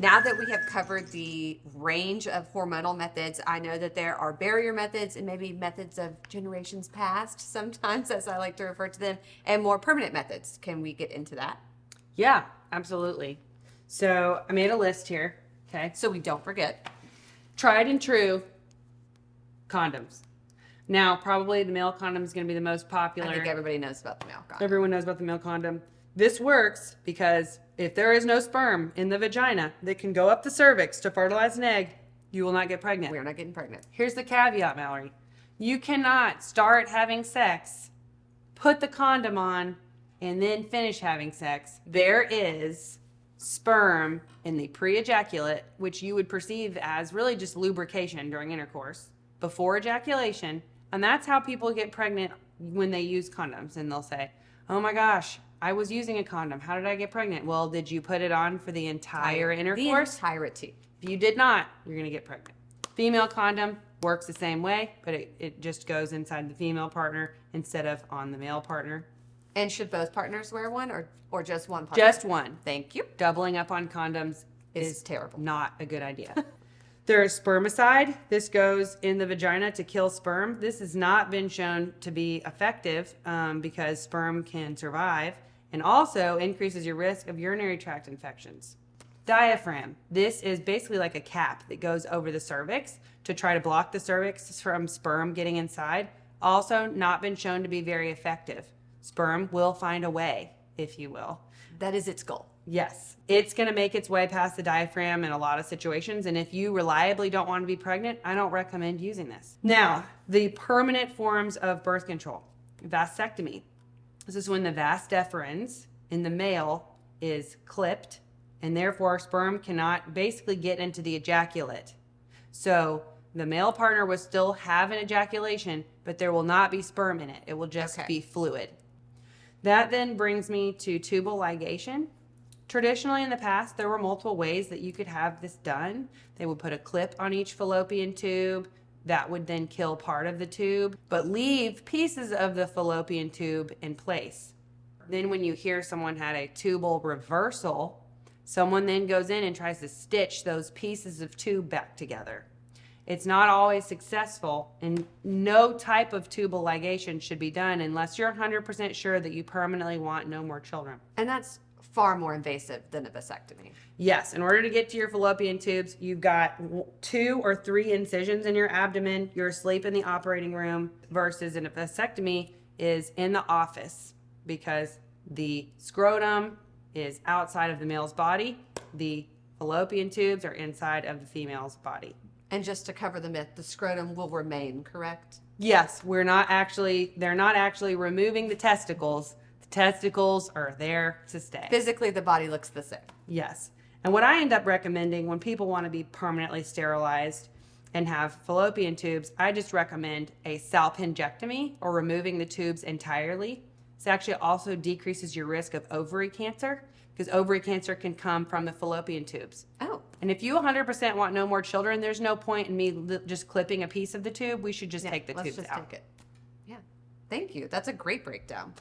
Now that we have covered the range of hormonal methods, I know that there are barrier methods and maybe methods of generations past, sometimes, as I like to refer to them, and more permanent methods. Can we get into that? Yeah, absolutely. So I made a list here. Okay. So we don't forget. Tried and true condoms. Now, probably the male condom is going to be the most popular. I think everybody knows about the male condom. Everyone knows about the male condom. This works because if there is no sperm in the vagina that can go up the cervix to fertilize an egg, you will not get pregnant. We're not getting pregnant. Here's the caveat, Mallory. You cannot start having sex, put the condom on, and then finish having sex. There is sperm in the pre-ejaculate, which you would perceive as really just lubrication during intercourse, before ejaculation. And that's how people get pregnant when they use condoms. And they'll say, oh my gosh, I was using a condom. How did I get pregnant? Well, did you put it on for the entire intercourse? The entirety. If you did not, you're going to get pregnant. Female condom works the same way, but it just goes inside the female partner instead of on the male partner. And should both partners wear one or just one partner? Just one. Thank you. Doubling up on condoms is terrible. Not a good idea. There's spermicide. This goes in the vagina to kill sperm. This has not been shown to be effective because sperm can survive and also increases your risk of urinary tract infections. Diaphragm. This is basically like a cap that goes over the cervix to try to block the cervix from sperm getting inside. Also not been shown to be very effective. Sperm will find a way, if you will. That is its goal. Yes. It's going to make its way past the diaphragm in a lot of situations. And if you reliably don't want to be pregnant, I don't recommend using this. Now, the permanent forms of birth control. Vasectomy. This is when the vas deferens in the male is clipped, and therefore sperm cannot basically get into the ejaculate. So the male partner will still have an ejaculation, but there will not be sperm in it. It will just be fluid. That then brings me to tubal ligation. Traditionally in the past, there were multiple ways that you could have this done. They would put a clip on each fallopian tube. That would then kill part of the tube, but leave pieces of the fallopian tube in place. Then when you hear someone had a tubal reversal, someone then goes in and tries to stitch those pieces of tube back together. It's not always successful, and no type of tubal ligation should be done unless you're 100% sure that you permanently want no more children. And that's far more invasive than a vasectomy. Yes, in order to get to your fallopian tubes, you've got 2 or 3 incisions in your abdomen. You're asleep in the operating room versus a vasectomy is in the office because the scrotum is outside of the male's body. The fallopian tubes are inside of the female's body. And just to cover the myth, the scrotum will remain, correct? Yes, they're not actually removing the testicles. The testicles are there to stay. Physically, the body looks the same. Yes. And what I end up recommending when people want to be permanently sterilized and have fallopian tubes, I just recommend a salpingectomy or removing the tubes entirely. This actually also decreases your risk of ovary cancer because ovary cancer can come from the fallopian tubes. Oh. And if you 100% want no more children, there's no point in me just clipping a piece of the tube. We should just take the tubes out. Take it. Yeah. Thank you. That's a great breakdown.